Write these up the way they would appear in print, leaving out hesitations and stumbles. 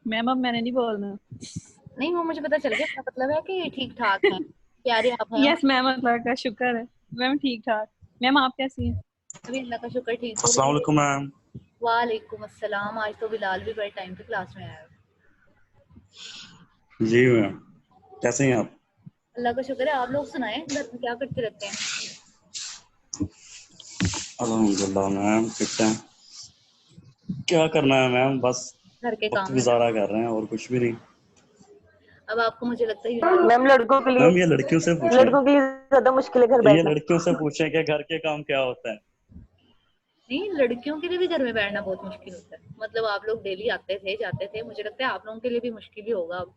Ma'am अब मैंने नहीं बोलना। नहीं वो मुझे पता चल गया, इसका मतलब है कि ठीक ठाक है, प्यारे आप हैं। यस मैम, अल्लाह का शुक्र है। मैम ठीक ठाक। मैम आप कैसी हैं? अभी अल्लाह का शुक्र ठीक हो अस्सलाम रही है। वालेकुम मैम। वालेकुम अस्सलाम। आज तो बिलाल भी बड़े टाइम पे क्लास में आया है। जी मैम, कैसे हैं आप? अल्लाह का शुक्र है। आप लोग सुनाएं, घर में क्या करते रहते हैं? अल्हम्दुलिल्लाह मैम, ठीक है। क्या करना है मैम, बस घर के वक्त काम में ना। गुजारा कर रहे हैं और कुछ भी नहीं। अब आपको मुझे लगता है मैम मैम ये लड़कियों से पूछें, लड़कों के लिए ज्यादा मुश्किल है घर ये बैठना। लड़कियों से पूछें कि घर के काम क्या होता है। नहीं, लड़कियों के लिए भी घर में बैठना बहुत मुश्किल होता है। मतलब आप लोग डेली आते थे जाते थे, मुझे लगता है आप लोगों के लिए भी मुश्किल ही होगा अब।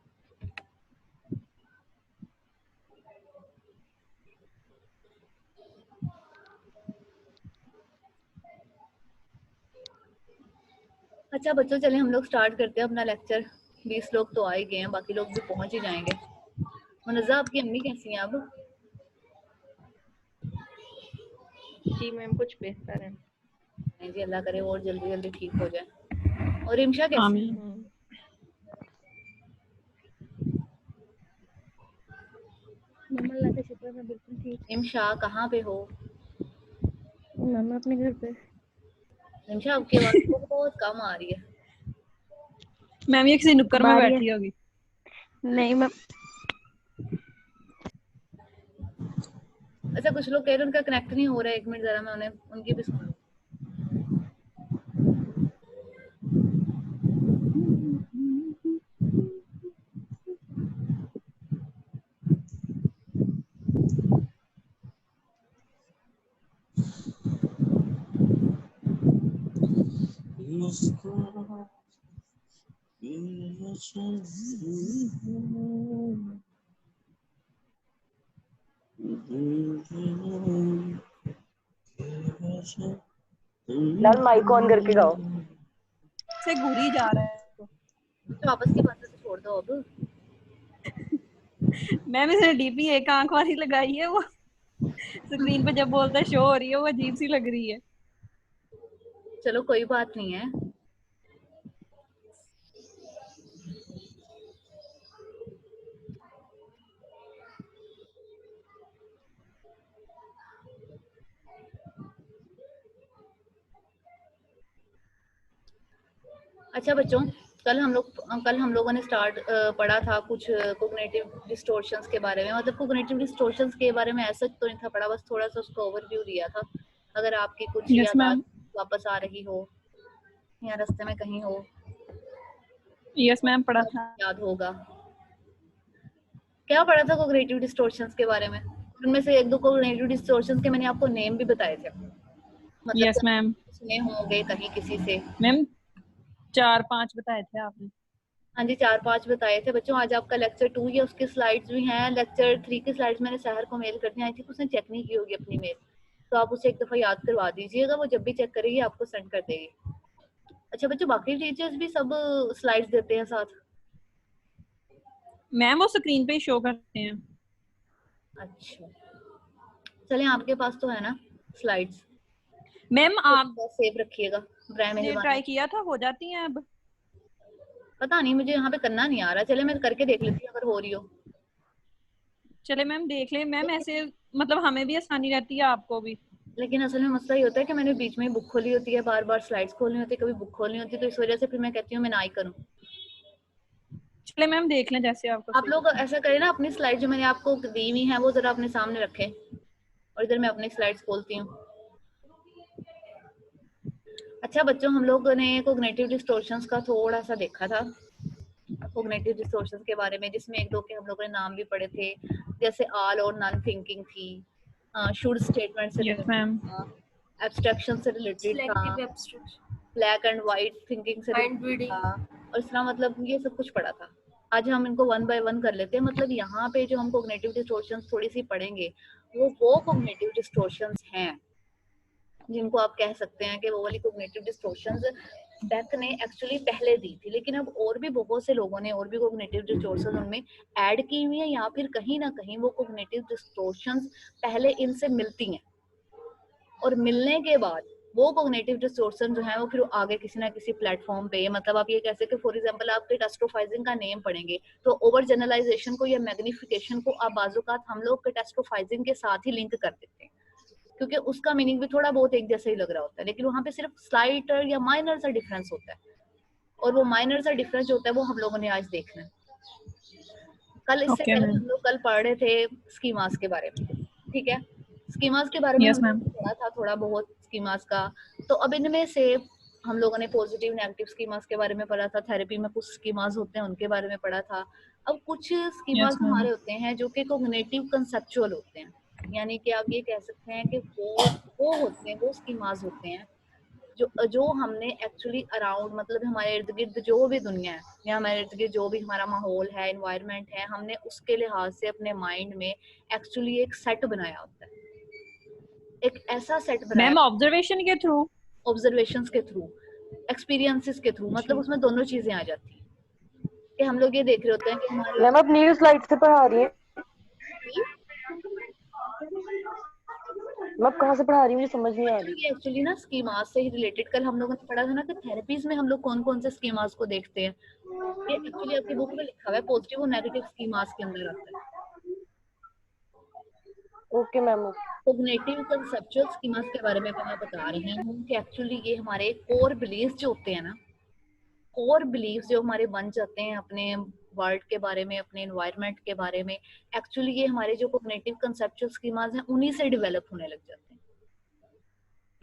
अच्छा बच्चों, चले हम लोग स्टार्ट करते हैं अपना लेक्चर। 20 लोग तो आ ही गए हैं, बाकी लोग भी पहुंच ही जाएंगे। मुनज़्ज़ा, आपकी अम्मी कैसी हैं अब? जी मैम, कुछ बेहतर है। नहीं जी, अल्लाह करे और जल्दी जल्दी ठीक हो जाए। और इमशा कैसी? आमीन। मैम अल्लाह का शुक्र है, बिल्कुल ठीक। इमशा कहाँ पे हो? मैम अपने घर पे। इमशा आपकी आवाज तो बहुत कम आ रही है। मैम ये किसी नुक्कड़ में बैठी होगी। नहीं मैम। अच्छा, कुछ लोग कह रहे हैं उनका कनेक्ट नहीं हो रहा है। 1 मिनट जरा मैं उन्हें उनकी भी लाल माइक ऑन करके गाओ। से घूरी जा रहा है तो आपस की बातें तो छोड़ दो अब। मैम इसने डीपी एक आंख वाली लगाई है, वो स्क्रीन पे जब बोलता है शो हो रही है, वो अजीब सी लग रही है। चलो कोई बात नहीं है। अच्छा बच्चों, कल हम लोगों ने पढ़ा था कुछ कोग्निटिव डिस्टॉर्शंस के बारे में। मतलब कोग्निटिव डिस्टॉर्शंस के बारे में ऐसा तो नहीं था पढ़ा, बस थोड़ा सा उसका ओवरव्यू दिया था। अगर आपकी कुछ यस याद मैम। वापस आ रही हो या रास्ते में कहीं हो, यस मैम पढ़ा था। याद होगा। क्या पढ़ा था कोग्निटिव डिस्टॉर्शंस के बारे में? उनमें से 1-2 कोग्निटिव डिस्टॉर्शंस के मैंने आपको नेम भी बताए थे। मतलब यस मैम। सुने होंगे कहीं किसी से। मैम 4-5 बताए थे आपने। हाँ जी, 4-5 बताए थे बच्चों। आज आपका लेक्चर 2 या उसके स्लाइड्स भी हैं। लेक्चर 3 की स्लाइड्स मैंने सहर को मेल कर दी। आई थिंक उसने चेक नहीं की होगी अपनी मेल, तो आप उसे एक दफा याद करवा दीजिएगा। वो जब भी चेक करेगी आपको सेंड कर देगी। अच्छा बच्चों, बाकी टीचर्स भी सब स्लाइड्स देते हैं साथ? मैम वो स्क्रीन पे ही शो करते हैं। अच्छा चलें, आपके पास तो है ना स्लाइड्स? मैम आप सेव रखिएगा ब्राय ने मेहरबानी। ट्राई किया था, हो जाती हैं अब? पता नहीं, मुझे यहाँ पे करना नहीं आ रहा। चले मैं करके देख लेती हूँ अगर हो रही हो। चले मैम देख ले मैम, ऐसे मतलब हमें भी आसानी रहती है, आपको भी। लेकिन असल में मसला ये होता है कि मैंने बीच में बुक खोली होती है, बार बार स्लाइड्स खोलनी होती है, कभी बुक खोलनी होती है, तो इस वजह से फिर मैं कहती हूँ मैं ना ही करूँ। चले मैम देख लें जैसे आपको आप सही लोग लगे। ऐसा करें ना, अपनी स्लाइड जो मैंने आपको दी हुई है वो जरा अपने सामने रखें, और इधर मैं अपनी स्लाइड्स खोलती हूँ। अच्छा बच्चों, हम लोगों ने कोग्निटिव डिस्टॉर्शंस का थोड़ा सा देखा था, कोग्निटिव डिस्टॉर्शंस के बारे में, जिसमें 1-2 के हम लोगों ने नाम भी पढ़े थे। जैसे ऑल और नॉन थिंकिंग थी, शुड स्टेटमेंट से यस रिलेटेड मैम। था, एब्स्ट्रैक्शन से रिलेटेड था, selective abstraction, black and white thinking से माइंड रिलेटेड रीडिंग। था, और इसका मतलब ये सब कुछ पढ़ा था। आज हम इनको 1 बाय 1 कर लेते हैं। मतलब यहाँ पे जो हम कोग्निटिव डिस्टॉर्शंस थोड़ी सी पढ़ेंगे, वो कोग्निटिव डिस्टॉर्शंस हैं जिनको आप कह सकते हैं कि वो वाली कोग्निटिव डिस्टॉर्शंस बेक ने एक्चुअली पहले दी थी, लेकिन अब और भी बहुत से लोगों ने और भी कोग्निटिव डिस्टॉर्शंस उनमें ऐड की हुई है, या फिर कहीं ना कहीं वो कोग्निटिव डिस्टॉर्शंस पहले इनसे मिलती हैं, और मिलने के बाद वो कॉग्निटिव डिस्टॉर्शन जो है वो फिर आगे किसी ना किसी प्लेटफॉर्म पे, मतलब आप ये कह सकते फॉर एग्जांपल आप कैटास्ट्रोफाइजिंग का नेम पढ़ेंगे तो ओवर जनरलाइजेशन को या मैग्निफिकेशन को आप बाजुकात हम लोग कैटास्ट्रोफाइजिंग के साथ ही लिंक कर देते हैं, क्योंकि उसका मीनिंग भी थोड़ा बहुत एक जैसा ही लग रहा होता है, लेकिन वहाँ पे सिर्फ स्लाइट या माइनर सा डिफरेंस होता है, और वो माइनर सा डिफरेंस जो होता है वो हम लोगों ने आज देखना है। कल इससे Okay, पहले ma'am. हम लोग कल पढ़ रहे थे स्कीमास के बारे में, ठीक है, स्कीमास के बारे में Yes, हमने ma'am. पढ़ा था थोड़ा बहुत स्कीमास का। तो अब इनमें से हम लोगों ने पॉजिटिव नेगेटिव स्कीमास के बारे में पढ़ा था, थेरेपी में कुछ स्कीमास होते हैं उनके बारे में पढ़ा था। अब कुछ स्कीमास Yes, ma'am. हमारे होते हैं जो कि कॉग्निटिव कंसेप्चुअल होते हैं, यानी कि आप ये कह सकते हैं कि वो होते हैं, वो स्कीमास होते हैं जो हमने एक्चुअली अराउंड, मतलब हमारे इर्द गिर्द जो भी दुनिया है या हमारे इर्द गिर्द जो भी हमारा माहौल है, एनवायरनमेंट है, हमने उसके लिहाज से अपने माइंड में एक्चुअली एक सेट बनाया होता है, एक ऐसा सेट बनाया मैम ऑब्जर्वेशन के थ्रू, ऑब्जर्वेशंस के थ्रू, एक्सपीरियंसेस के थ्रू, मतलब उसमें दोनों चीजें आ जाती हैं कि हम लोग ये देख रहे होते हैं कि हमारे मैम आप न्यू स्लाइड से पढ़ा रही हैं? मैं कहाँ से पढ़ा रही हूँ, मुझे समझ नहीं आ रही। ये एक्चुअली ना स्कीमास से ही रिलेटेड, कल हम लोगों ने पढ़ा था ना कि थेरेपीज में हम लोग कौन कौन से स्कीमास को देखते हैं, ये एक्चुअली आपकी बुक में लिखा हुआ है, पॉजिटिव और नेगेटिव स्कीमास के अंदर आता है। Okay ma'am. Cognitive conceptual schemas के बारे में मैं बता रही हूँ कि एक्चुअली ये हमारे कोर बिलीफ जो होते हैं ना, कोर बिलीफ जो हमारे बन जाते हैं अपने वर्ल्ड के बारे में, अपने एनवायरनमेंट के बारे में, एक्चुअली ये हमारे जो कॉग्निटिव कंसेप्चुअल स्कीमास हैं उन्हीं से डेवलप होने लग जाते हैं।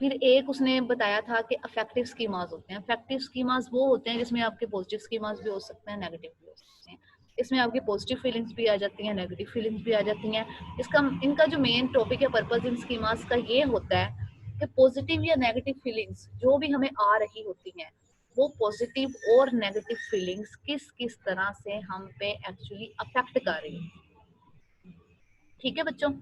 फिर एक उसने बताया था कि अफेक्टिव स्कीमास होते हैं। अफेक्टिव स्कीमास वो होते हैं जिसमें आपके पॉजिटिव स्कीमास भी हो सकते हैं, नेगेटिव भी हो सकते हैं, इसमें आपकी पॉजिटिव फीलिंग्स भी आ जाती हैं, नेगेटिव फीलिंग्स भी आ जाती हैं। इनका जो मेन टॉपिक या पर्पस इन स्कीमास का ये होता है कि पॉजिटिव या नेगेटिव फीलिंग्स जो भी हमें आ रही होती हैं, वो पॉजिटिव और नेगेटिव फीलिंग्स किस किस तरह से हम पे एक्चुअली अफेक्ट कर रही है। ठीक है बच्चों,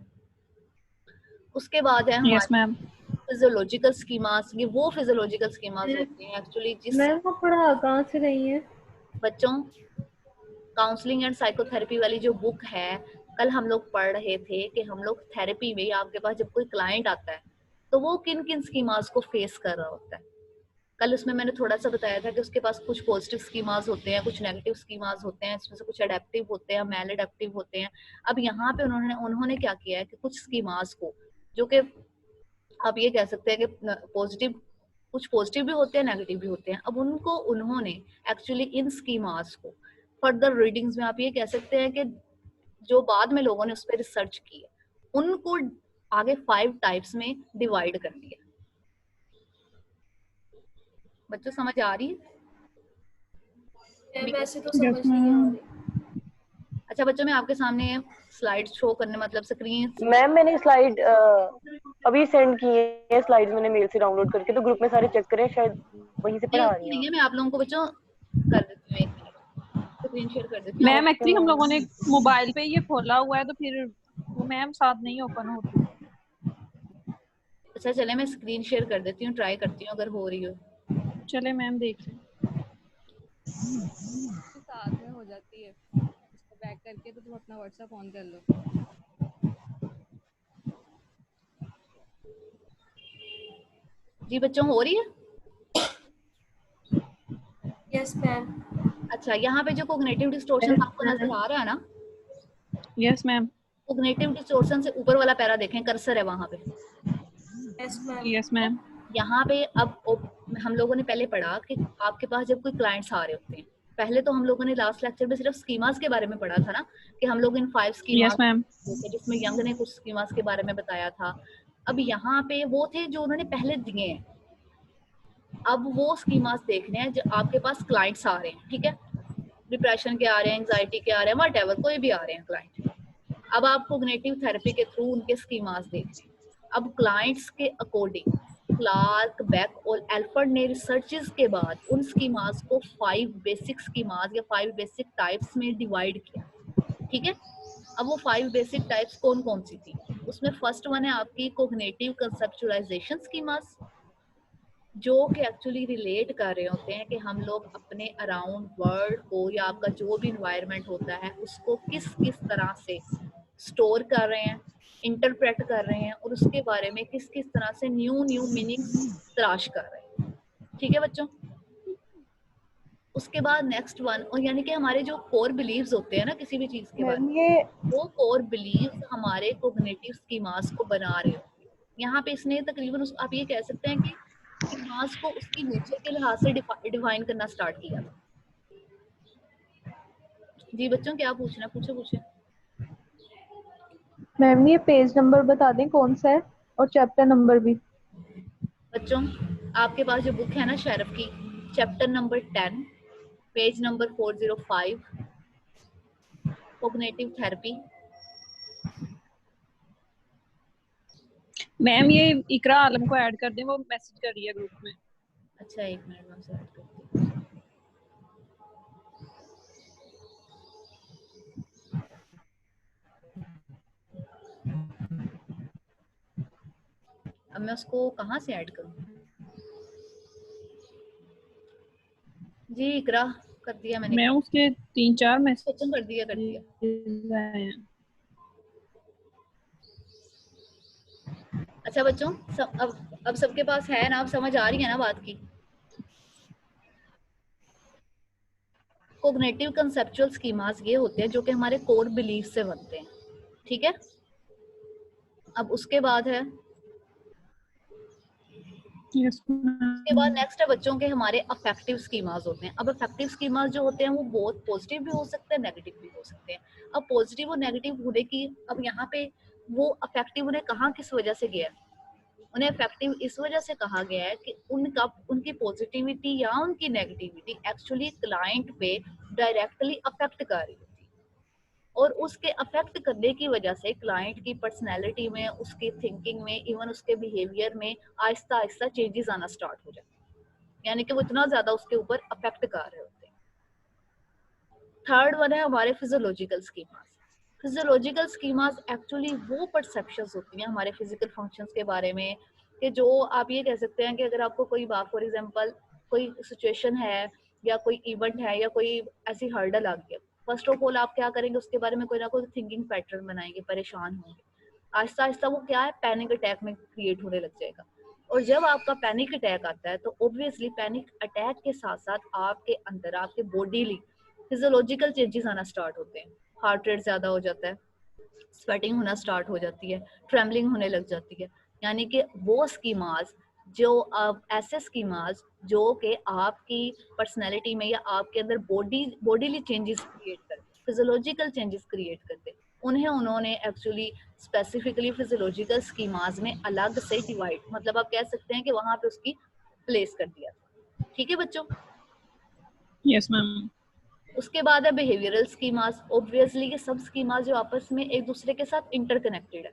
उसके बाद है यस मैम, फिजियोलॉजिकल स्कीमास। ये वो फिजियोलॉजिकल स्कीमास होते हैं एक्चुअली जिस मैम वो पढ़ा कहाँ से रही है? बच्चों काउंसलिंग एंड साइकोथेरेपी वाली जो बुक है, कल हम लोग पढ़ रहे थे कि हम लोग थेरेपी में आपके पास जब कोई क्लाइंट आता है तो वो किन किन स्कीमास को फेस कर रहा होता है। कल उसमें मैंने थोड़ा सा बताया था कि उसके पास कुछ पॉजिटिव स्कीमास होते हैं, कुछ नेगेटिव स्कीमास होते हैं, इसमें से कुछ अडेप्टिव होते हैं, मेल अडेप्टिव होते हैं। अब यहाँ पे उन्होंने क्या किया है कि कुछ स्कीमास को, जो कि आप ये कह सकते हैं कि पॉजिटिव, कुछ पॉजिटिव भी होते हैं, नेगेटिव भी होते हैं, अब उन्होंने एक्चुअली इन स्कीमास को फर्दर रीडिंग्स में आप ये कह सकते हैं कि जो बाद में लोगों ने उस पर रिसर्च की है, उनको आगे 5 टाइप्स में डिवाइड कर दिया। बच्चों समझ आ रही है? वैसे तो समझ नहीं आ रही। अच्छा बच्चों, मैं आपके सामने स्लाइड शो करने, मतलब स्क्रीन। मैम मैंने स्लाइड अभी सेंड की है, स्लाइड मैंने मेल से डाउनलोड करके, तो ग्रुप में सारे चेक करें, शायद वहीं से पढ़ा रही नहीं है, हैं। मैं आप लोगों को बच्चों कर देती हूँ, 1 मिनट स्क्रीन शेयर कर देती हूँ। मैम एक्चुअली हम लोगों ने मोबाइल पे ये खोला हुआ है तो फिर वो मैम साथ नहीं ओपन होती। अच्छा चले, मैं स्क्रीन शेयर कर देती हूँ, ट्राई करती हूँ अगर हो रही हो। चले मैम देख लें। साथ में हो जाती है, इसको बैक करके तो तुम अपना व्हाट्सएप ऑन कर लो। जी बच्चों हो रही है? Yes ma'am. अच्छा, यहाँ पे जो कोग्निटिव डिस्टॉर्शन आपको नजर आ रहा है ना, यस मैम, कोग्निटिव डिस्टॉर्शन से ऊपर वाला पैरा देखें, कर्सर है वहां पे। Yes ma'am. यस मैम, यहाँ पे अब हम लोगों ने पहले पढ़ा कि आपके पास जब कोई क्लाइंट्स आ रहे होते हैं, पहले तो हम लोगों ने लास्ट लेक्चर में सिर्फ स्कीमास के बारे में पढ़ा था ना, कि हम लोग इन 5 स्कीमास, यस मैम, जिसमें यंग ने कुछ स्कीमास के बारे में बताया था। अब यहाँ पे वो थे जो उन्होंने पहले दिए हैं, अब वो स्कीमास देखने हैं जो आपके पास क्लाइंट्स आ रहे हैं, ठीक है, डिप्रेशन के आ रहे हैं, एंजाइटी के आ रहे हैं, व्हाटएवर कोई भी आ रहे हैं क्लाइंट। अब आप कॉग्निटिव थेरेपी के थ्रू उनके स्कीमास देखते हैं। अब क्लाइंट्स के अकॉर्डिंग क्लार्क, बेक और एल्फर्ड ने रिसर्चेस के बाद उन स्कीमास को 5 बेसिक स्कीमास या 5 बेसिक टाइप्स में डिवाइड किया, ठीक है। अब वो 5 बेसिक टाइप्स कौन कौन सी थी? उसमें फर्स्ट वन है आपकी कॉग्निटिव कंसेप्चुअलाइजेशन स्कीमास, जो कि एक्चुअली रिलेट कर रहे होते हैं कि हम लोग अपने अराउंड वर्ल्ड को या आपका जो भी इन्वायरमेंट होता है उसको किस किस तरह से स्टोर कर रहे हैं, इंटरप्रेट कर रहे हैं और उसके बारे में किस किस तरह से न्यू मीनिंग्स तलाश कर रहे हैं। ठीक है बच्चों। उसके बाद नेक्स्ट वन, और यानी कि हमारे जो कोर बिलीव्स होते हैं ना किसी भी चीज के बारे मैम में, ये वो कोर बिलीव्स हमारे कोग्निटिव स्कीमास को बना रहे होते हैं। यहाँ पे इसने तकरीबन आप ये कह सकते हैं कि स्कीमास को उसकी नेचर के लिहाज से डिफाइन करना स्टार्ट किया था। जी बच्चों क्या पूछना, पूछे। मैम ये पेज नंबर बता दें कौन सा है और चैप्टर नंबर भी। बच्चों आपके पास जो बुक है ना शेरफ की, chapter number 10 page number 405 cognitive therapy. Ma'am ये इकरा आलम को ऐड कर दें, वो मैसेज कर रही है ग्रुप में। अच्छा एक मिनट में ऐड करती हूँ। अब मैं उसको कहाँ से ऐड करूँ? जी इकरा कर दिया मैंने। मैं उसके 3-4 मैसेज कर दिया। अच्छा बच्चों अब सबके पास है ना, अब समझ आ रही है ना बात की। कोग्निटिव कंसेप्चुअल स्कीमास ये होते हैं जो कि हमारे कोर बिलीफ से बनते हैं। ठीक है। अब उसके बाद है उसके बाद नेक्स्ट है बच्चों के हमारे अफेक्टिव स्कीमास होते हैं। अब अफेक्टिव स्कीमास जो होते हैं वो बहुत पॉजिटिव भी हो सकते हैं, नेगेटिव भी हो सकते हैं। अब पॉजिटिव और नेगेटिव होने की, अब यहाँ पे वो अफेक्टिव उन्हें कहाँ किस वजह से गया है? उन्हें इफेक्टिव इस वजह से कहा गया है कि उनकी पॉजिटिविटी या उनकी नेगेटिविटी एक्चुअली क्लाइंट पे डायरेक्टली अफेक्ट कर रही होती है, और उसके अफेक्ट करने की वजह से क्लाइंट की पर्सनैलिटी में, उसकी थिंकिंग में, इवन उसके बिहेवियर में आहिस्ता आहिस्ता चेंजेस आना स्टार्ट हो जाते हैं, यानी कि वो इतना ज्यादा उसके ऊपर अफेक्ट कर रहे होते हैं। थर्ड वन है हमारे physiological schemas. Physiological schemas actually वो परसेप्शंस होती हैं हमारे फिजिकल फंक्शंस के बारे में, कि जो आप ये कह सकते हैं कि अगर आपको कोई बात, फॉर एग्जांपल कोई सिचुएशन है या कोई इवेंट है या कोई ऐसी हर्डल आ गई, फर्स्ट ऑफ ऑल आप क्या करेंगे, उसके बारे में कोई ना कोई थिंकिंग पैटर्न बनाएंगे, परेशान होंगे, आहिस्ता आहिस्ता वो क्या है, पैनिक अटैक में क्रिएट होने लग जाएगा। और जब आपका पैनिक अटैक आता है तो ऑब्वियसली पैनिक अटैक के साथ साथ आपके अंदर, आपके बॉडीली फिजियोलॉजिकल चेंजेस आना स्टार्ट होते हैं। हार्ट रेट ज्यादा हो जाता है, स्वेटिंग होना स्टार्ट हो जाती है, ट्रेमलिंग होने लग जाती है। यानी कि वो स्कीमास जो ऐसे स्कीमास जो कि आपकी पर्सनैलिटी में या आपके अंदर बॉडीली चेंजेस क्रिएट करते, फिजियोलॉजिकल चेंजेस क्रिएट करते, उन्हें उन्होंने एक्चुअली स्पेसिफिकली फिजियोलॉजिकल स्कीमास में अलग से डिवाइड, मतलब आप कह सकते हैं कि वहां पे उसकी प्लेस कर दिया। ठीक है बच्चों। Yes ma'am. उसके बाद है बिहेवियरल स्कीमास। ऑब्वियसली ये सब स्कीमास जो आपस में एक दूसरे के साथ इंटरकनेक्टेड है।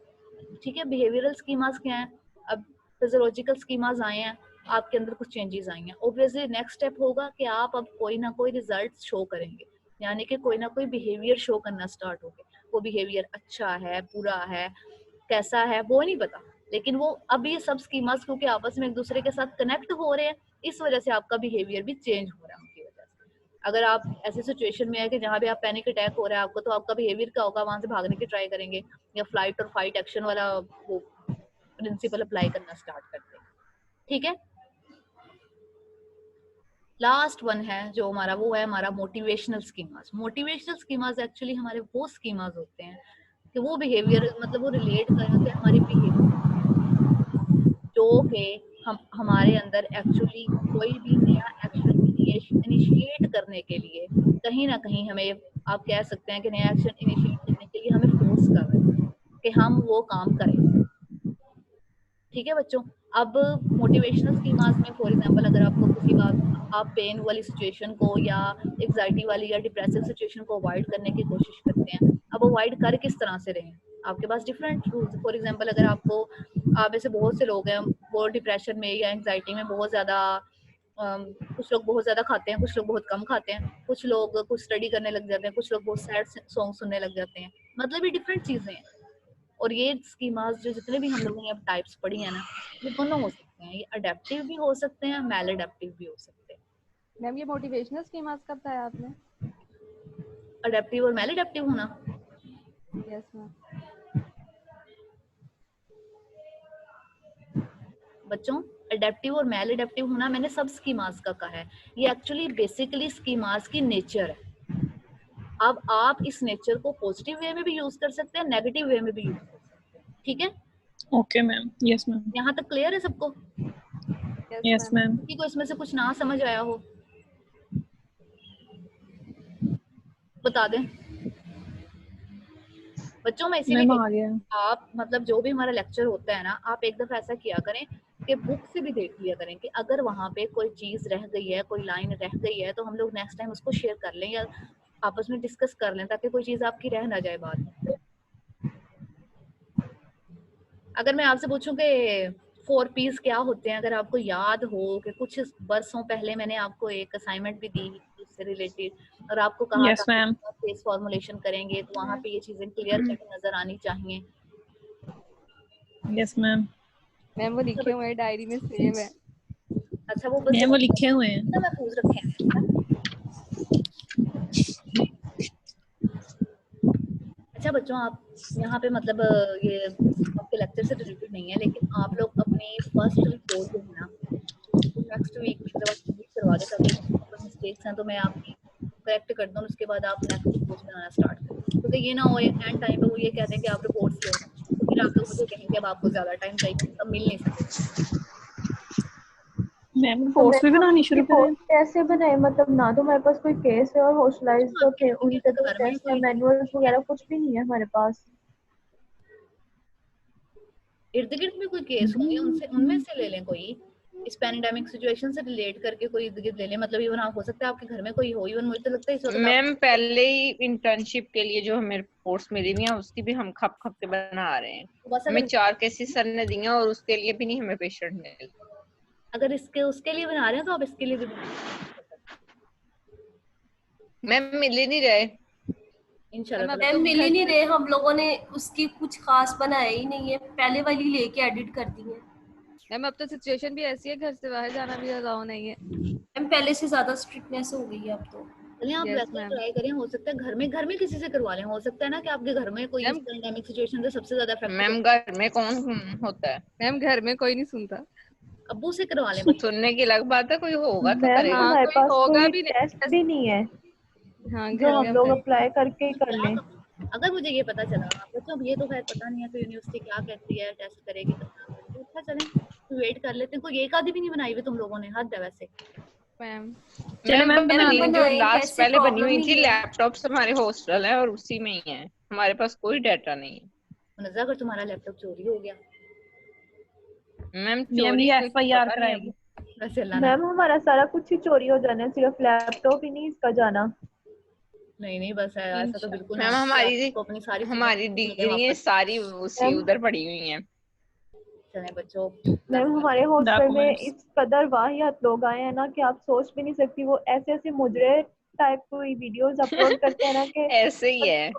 ठीक है। बिहेवियरल स्कीमास क्या है? अब फिजियोलॉजिकल स्कीमास आए हैं, आपके अंदर कुछ चेंजेस आई हैं, ऑब्वियसली नेक्स्ट स्टेप होगा कि आप अब कोई ना कोई रिजल्ट शो करेंगे, यानी कि कोई ना कोई बिहेवियर शो करना स्टार्ट हो गया। वो बिहेवियर अच्छा है, बुरा है, कैसा है वो नहीं पता, लेकिन वो अब ये सब स्कीमास क्योंकि आपस में एक दूसरे के साथ कनेक्ट हो रहे हैं, इस वजह से आपका बिहेवियर भी चेंज हो रहा है उनकी वजह से। अगर आप ऐसी सिचुएशन में है कि जहाँ पे आप पैनिक अटैक हो रहा है आपको, तो आपका बिहेवियर क्या होगा, वहां से भागने की ट्राई करेंगे या फ्लाइट और फाइट एक्शन वाला वो प्रिंसिपल अप्लाई करना स्टार्ट करते हैं। ठीक है। लास्ट वन है जो हमारा, वो है हमारा motivational schemas. Motivational schemas actually हमारे वो स्कीमास होते हैं कि वो बिहेवियर, मतलब वो रिलेट करते हैं हमारे बिहेवियर, जो कि हम हमारे अंदर एक्चुअली कोई भी नया एक्शन इनिशिएट करने के लिए कहीं ना कहीं हमें, आप कह सकते हैं कि नया एक्शन इनिशिएट करने के लिए हमें फोर्स कर रहे हैं कि हम वो काम करें। ठीक है बच्चों। अब मोटिवेशनल स्कीमास में फॉर एग्जांपल अगर आपको किसी बात, आप पेन वाली सिचुएशन को या एग्जाइटी वाली या डिप्रेसिव सिचुएशन को अवॉइड करने की कोशिश करते हैं, अब अवॉइड कर किस तरह से रहें, आपके पास डिफरेंट रूल्स। फॉर एग्जांपल अगर आपको, आप ऐसे बहुत से लोग हैं वो डिप्रेशन में या एंग्जाइटी में बहुत ज़्यादा, कुछ लोग बहुत ज़्यादा खाते हैं, कुछ लोग बहुत कम खाते हैं, कुछ लोग कुछ स्टडी करने लग जाते हैं, कुछ लोग बहुत सैड सॉन्ग सुनने लग जाते हैं, मतलब ये डिफरेंट चीज़ें हैं। और ये स्कीमास जो जितने भी हम लोगों ने अब टाइप्स पढ़ी है ना, ये दोनों हो सकते हैं, ये अडेप्टिव भी हो सकते हैं, मैल अडेप्टिव भी हो सकते हैं। मैम ये मोटिवेशनल स्कीमास कब बताया आपने? अडेप्टिव और मैल अडेप्टिव होना। Yes ma'am. बच्चों अडेप्टिव और मेल अडेप्टिव होना मैंने सब स्कीमास का कहा है, ये एक्चुअली बेसिकली स्कीमास की नेचर है। अब आप इस नेचर को पॉजिटिव वे में भी यूज कर सकते हैं, नेगेटिव वे में भी यूज कर सकते हैं, ठीक है? ओके मैम, यस मैम, यहाँ तक क्लियर है सबको? Yes ma'am. किसी को इसमें से कुछ ना समझ आया हो बता दें बच्चों। मैं इसीलिए मैम आ गया। आप मतलब जो भी हमारा लेक्चर होता है ना, आप एक दफा ऐसा किया करें कि बुक से भी देख लिया करें कि अगर वहां पे कोई चीज रह गई है, कोई लाइन रह गई है, तो हम लोग नेक्स्ट टाइम उसको शेयर कर लें या आपस में डिस्कस कर लें, ताकि कोई चीज आपकी रह ना जाए बाद में। अगर मैं आपसे पूछूं कि 4 P's क्या होते हैं, अगर आपको याद हो कि कुछ बरसों पहले मैंने आपको एक असाइनमेंट भी दी उससे रिलेटेड, और आपको कहा Yes, था ma'am. कि केस फॉर्मुलेशन करेंगे तो वहां पे ये चीजें क्लियर कट नजर आनी चाहिए। Yes ma'am. मैम वो लिखे हुए हैं, डायरी में सेव है। अच्छा वो बस मैम वो लिखे हुए हैं। ना महफूज रखे हैं। अच्छा बच्चों, आप यहाँ पे मतलब ये आपके लेक्चर से रिलेटेड नहीं है, लेकिन आप लोग अपनी फर्स्ट रिपोर्ट जो है ना नेक्स्ट वीक में जब आप सबमिट करवा दें, ताकि मिस्टेक्स हैं तो मैं आपकी करेक्ट कर दूँ, उसके बाद आप नेक्स्ट रिपोर्ट बनाना स्टार्ट करें, क्योंकि ये ना हो एंड टाइम पे वो ये कहते हैं कि आप रिपोर्ट्स ले आओ, तो फिर आप लोग मुझे कहेंगे अब आपको ज्यादा टाइम चाहिए, अब मिल नहीं सकेगा। मैम कोर्स भी बनानी शुरू करें। कैसे बनाए? मतलब ना तो हमारे पास कोई केस है और होस्टलाइज जो थे उनके तो घर में टेस्ट कोई मैनुअल्स वगैरह कुछ भी नहीं है हमारे पास। इर्द गिर्द में कोई केस होंगे, उनसे उनमें से ले लें कोई, इस पैंडेमिक सिचुएशन से रिलेट करके कोई इर्द गिर्द ले लें। मतलब इवन आप हो सकता है आपके घर में कोई हो, इवन मुझे तो लगता है इस वक्त मैम पहले ही इंटर्नशिप के लिए जो हमें रिपोर्ट्स मिली हुई हैं उसकी भी हम खप खप के बना रहे हैं। बस हमें अगर 4 केसेस सर ने दिए और उसके लिए भी नहीं हमें पेशेंट मिल। अगर इसके उसके लिए बना रहे हैं तो आप इसके लिए भी मैम मिल ही नहीं रहे। इंशाल्लाह मैम मिल ही नहीं रहे, हम लोगों ने उसकी कुछ खास बनाया ही नहीं है, पहले वाली लेके एडिट कर दी है। मैम अब तो सिचुएशन भी ऐसी है, घर से बाहर जाना भी अलाउ नहीं है। मैम पहले से ज्यादा स्ट्रिक्टनेस हो गई है अब तो। चलिए आप Yes, वैसे ma'am. ट्राई करें, हो सकता है घर में किसी से करवा लें, हो सकता है ना कि आपके घर में कोई इस Ma'am- पैंडेमिक सिचुएशन से सबसे ज्यादा इफेक्ट मैम घर में कौन होता है? मैम घर में कोई नहीं सुनता। अब्बू से करवा लें बच्चों। सुनने की अलग बात है, कोई होगा तो मैम करेगा। हाँ, हमारे कोई पास होगा कोई भी नहीं। टेस्ट भी नहीं है हाँ जो घर हम में लोग अपने अप्लाई करके ही कर लें। अगर मुझे ये पता चला बच्चों, अब ये तो खैर पता नहीं है कि यूनिवर्सिटी क्या कहती है, टेस्ट करेगी तो क्या करेगी, अच्छा चलें तो वेट कर लेते हैं। कोई एक आधी भी नहीं बनाई हुई तुम लोगों ने, हद है वैसे। मैम। चलो मैम बना बनी लें। जो बनाएं, लास्ट कैसे पहले बनी प्रॉब्लम हुई थी, नहीं है। लैपटॉप्स हमारे हॉस्टल है और उसी में ही है, हमारे पास कोई डाटा नहीं है। मुनज़्ज़ा अगर तुम्हारा लैपटॉप चोरी हो गया मैम मैम चोरी ये कोई FIR पता नहीं कराएगी। वैसे अल्लाह ना। मैम हमारा सारा कुछ ही चोरी हो जाना है, सिर्फ लैपटॉप ही नहीं इसका जाना। नहीं बस ऐसा तो बिल्कुल ना मैम हो, हमारी आपको अपनी सारी हमारी चीजें डिग्री वापस सारी उसी मैम उधर पड़ी हुई हैं। चलें बच्चों। मैम हमारे हॉस्टल में डॉक्यूमेंट्स। इस कदर वाहियात लोग आए हैं ना कि आप सोच भी नहीं सकती। वो ऐसे ऐसे मुजरे टाइप की वीडियोस अपलोड करते हैं ना कि ऐसे ही है,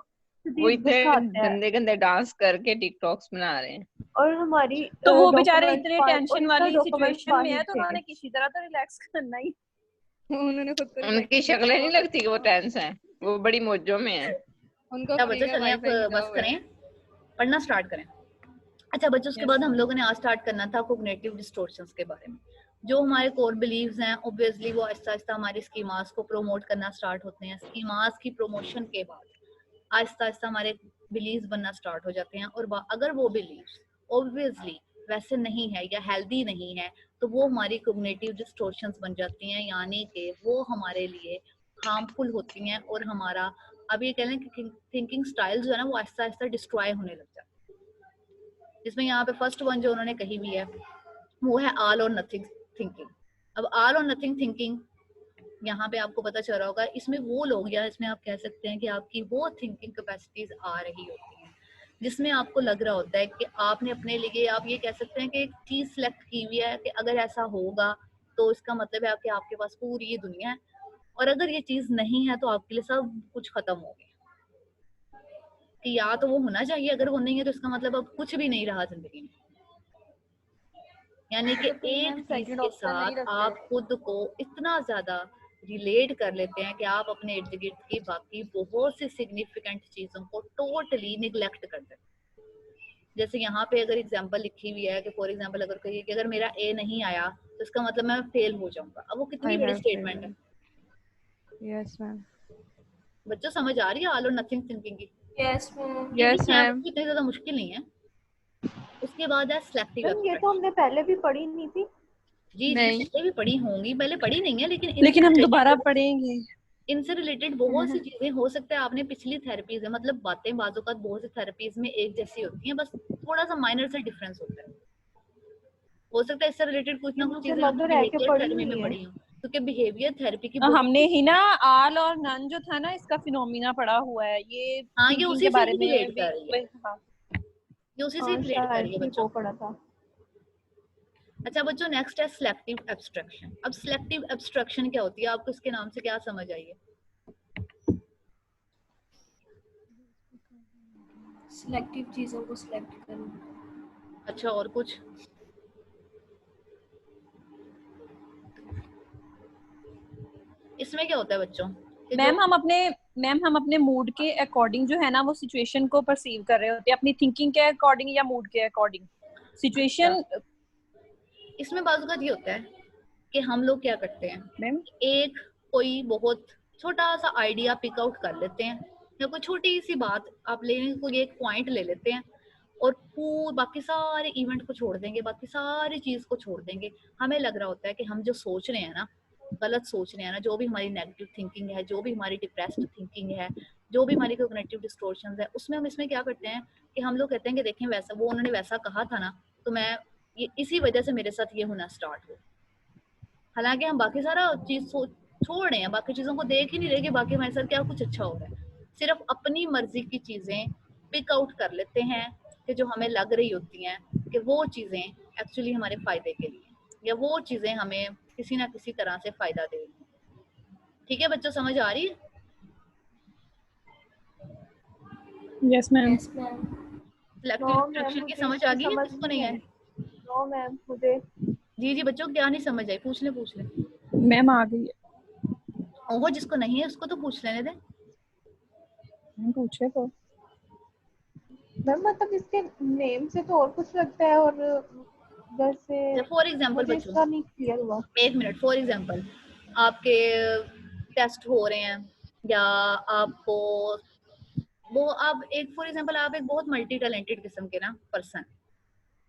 वो इतने गुस्सा आता है। गंदे गंदे डांस करके टिकटॉक्स बना रहे हैं। और हमारी तो वो बेचारे डॉक्यूमेंट्स इतने टेंशन वाली सिचुएशन में है तो उन्होंने किसी तरह तो रिलैक्स करना ही। उन्होंने खुद को उनकी शक्लें नहीं लगती कि वो टेंस हैं, वो बड़ी मौजों में हैं। उनको क्या फ्री बच्चों में चलें अब वाईफाई मिला बस हुआ है। करें, पढ़ना स्टार्ट करें। अच्छा बच्चों, उसके बाद हम लोगों ने आज स्टार्ट करना था कॉग्निटिव डिस्टॉर्शंस के बारे में। जो हमारे कोर बिलीव्स हैं ऑब्वियसली वो आहिस्ता आहिस्ता हमारी स्कीमास को प्रमोट करना स्टार्ट होते हैं। स्कीमास की प्रमोशन के बाद आहिस्ता आहिस्ता हमारे बिलीव्स बनना स्टार्ट हो जाते हैं, और अगर वो बिलीव्स ऑब्वियसली वैसे नहीं है या हेल्दी नहीं है तो वो हमारी कॉग्निटिव डिस्टॉर्शंस बन जाती हैं, यानी कि वो हमारे लिए हार्मफुल होती हैं और हमारा अब ये कह लें कि थिंकिंग स्टाइल जो है ना वो आहिस्ता आहिस्ता डिस्ट्रॉय होने लग जाता है। जिसमें यहाँ पे फर्स्ट वन जो उन्होंने कही हुई है वो है ऑल और नथिंग थिंकिंग। अब ऑल और नथिंग थिंकिंग यहाँ पे आपको पता चल रहा होगा, इसमें वो लोग या इसमें आप कह सकते हैं कि आपकी वो थिंकिंग कैपेसिटीज आ रही होती हैं जिसमें आपको लग रहा होता है कि आपने अपने लिए, आप ये कह सकते हैं कि एक चीज सेलेक्ट की हुई है कि अगर ऐसा होगा तो इसका मतलब है कि आपके पास पूरी ये दुनिया है, और अगर ये चीज नहीं है तो आपके लिए सब कुछ खत्म हो गया, कि या तो वो होना चाहिए, अगर वो नहीं है तो इसका मतलब अब कुछ भी नहीं रहा जिंदगी में। यानी कि एक चीज के साथ आप खुद को इतना ज्यादा रिलेट कर लेते हैं कि आप अपने इर्द गिर्द की बाकी बहुत सी सिग्निफिकेंट चीजों को टोटली निगलेक्ट कर देते हैं। जैसे यहाँ पे अगर एग्जांपल लिखी हुई है कि फॉर एग्जांपल अगर कहिए कि अगर मेरा ए नहीं आया तो इसका मतलब मैं फेल हो जाऊंगा। अब वो कितनी बड़ी स्टेटमेंट है। Yes ma'am. बच्चों समझ आ रही है ऑल और नथिंग थिंकिंग की? Yes ma'am. Yes ma'am. इतनी ज्यादा मुश्किल नहीं है। उसके बाद है सिलेक्टिव मैम ये तो हमने पहले भी पढ़ी नहीं थी। जी नहीं। पहले भी पढ़ी होंगी, पहले पढ़ी नहीं है लेकिन लेकिन हम दोबारा पढ़ेंगे। इनसे रिलेटेड बहुत सी चीजें हो सकता है आपने पिछली थेरेपीज है, मतलब बातें बाजूकात बहुत सी थेरेपीज में एक जैसी होती हैं, बस थोड़ा सा माइनर से डिफरेंस होता है। हो सकता है इससे रिलेटेड कुछ ना कुछ मुझे चीजें लग आपने रहा है कि बिहेवियर पढ़ी थेरेपी हुई में है। पढ़ी हो, क्योंकि बिहेवियर थेरेपी की हमने ही ना आल और नन जो था ना इसका फिनोमिना पढ़ा हुआ है, ये हाँ ये थिंकिंग उसी के से बारे ही में रिलेट कर रही है, हाँ। ये उसी से रिलेट कर रही है बच्चों। पढ़ा था। अच्छा बच्चों नेक्स्ट है सिलेक्टिव एब्स्ट्रैक्शन। अब सिलेक्टिव एब्स्ट्रैक्शन क्या होती है, आपको इसके नाम से क्या समझ आई है? सिलेक्टिव चीजों को सिलेक्ट करना। अच्छा और कुछ? इसमें क्या होता है बच्चों? मैम हम अपने मूड के अकॉर्डिंग जो है ना वो सिचुएशन को परसीव कर रहे होते हैं, अपनी थिंकिंग के अकॉर्डिंग या मूड के अकॉर्डिंग सिचुएशन। इसमें बाज़ ये होता है कि हम लोग क्या करते हैं मैम, एक कोई बहुत छोटा सा आइडिया पिक आउट कर लेते हैं या कोई छोटी सी बात आप लेने कोई एक पॉइंट ले लेते हैं और बाकी सारे इवेंट को छोड़ देंगे, बाकी सारी चीज को छोड़ देंगे। हमें लग रहा होता है कि हम जो सोच रहे हैं ना, गलत सोच रहे हैं ना, जो भी हमारी नेगेटिव थिंकिंग है, जो भी हमारी डिप्रेस्ड थिंकिंग है, जो भी हमारी कॉग्निटिव डिस्टॉर्शंस है, उसमें हम इसमें क्या करते हैं कि हम लोग कहते हैं कि देखें वैसा वो उन्होंने वैसा कहा था ना, तो मैं ये इसी वजह से मेरे साथ ये होना स्टार्ट हो। हालांकि हम बाकी सारा चीज छोड़ रहे हैं, बाकी चीजों को देख ही नहीं रहे कि बाकी हमारे साथ क्या कुछ अच्छा हो रहा है। सिर्फ अपनी मर्जी की चीजें पिक आउट कर लेते हैं कि जो हमें लग रही होती हैं कि वो चीजें एक्चुअली हमारे फायदे के लिए या वो चीजें हमें किसी ना किसी तरह से फायदा दे रही हैं। ठीक है बच्चों समझ आ रही है? Yes ma'am. सिलेक्टिव एब्स्ट्रैक्शन की समझ आ गई है किसको नहीं है? नो मैम मुझे जी बच्चों क्या नहीं समझ आई? पूछ ले मैम आ गई है। ओहो जिसको नहीं है उसको तो पूछ लेने दे। पूछे तो मैम मतलब इसके नेम से तो और कुछ लगता है और जैसे फॉर एग्जांपल मुझे इसका नहीं क्लियर हुआ। एक मिनट, फॉर एग्जांपल आपके टेस्ट हो रहे हैं या आपको वो आप एक फॉर एग्जांपल आप एक बहुत मल्टी टैलेंटेड किस्म के ना पर्सन,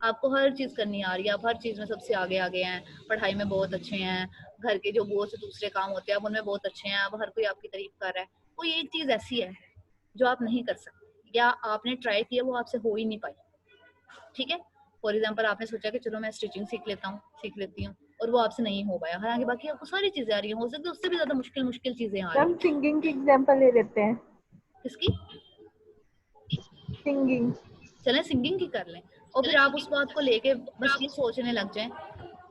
आपको हर चीज करनी आ रही है, आप हर चीज में सबसे आगे आगे हैं, पढ़ाई में बहुत अच्छे हैं, घर के जो बहुत से दूसरे काम होते हैं आप उनमें बहुत अच्छे हैं, अब हर कोई आपकी तारीफ कर रहा है। कोई एक चीज ऐसी है जो आप नहीं कर सकते या आपने ट्राई किया वो आपसे हो ही नहीं पाई। ठीक है, फॉर एग्जाम्पल आपने सोचा कि चलो मैं स्टिचिंग सीख लेती हूँ और वो आपसे नहीं हो पाया, हालांकि बाकी आपको सारी चीजें आ रही हैं, हो सकती है उससे भी ज्यादा मुश्किल चीजें आ रही हैं। मैम सिंगिंग की एग्जांपल ले लेते हैं। किसकी? सिंगिंग। चलें सिंगिंग की कर लें और फिर आप उस बात को लेके बस ये सोचने लग जाएं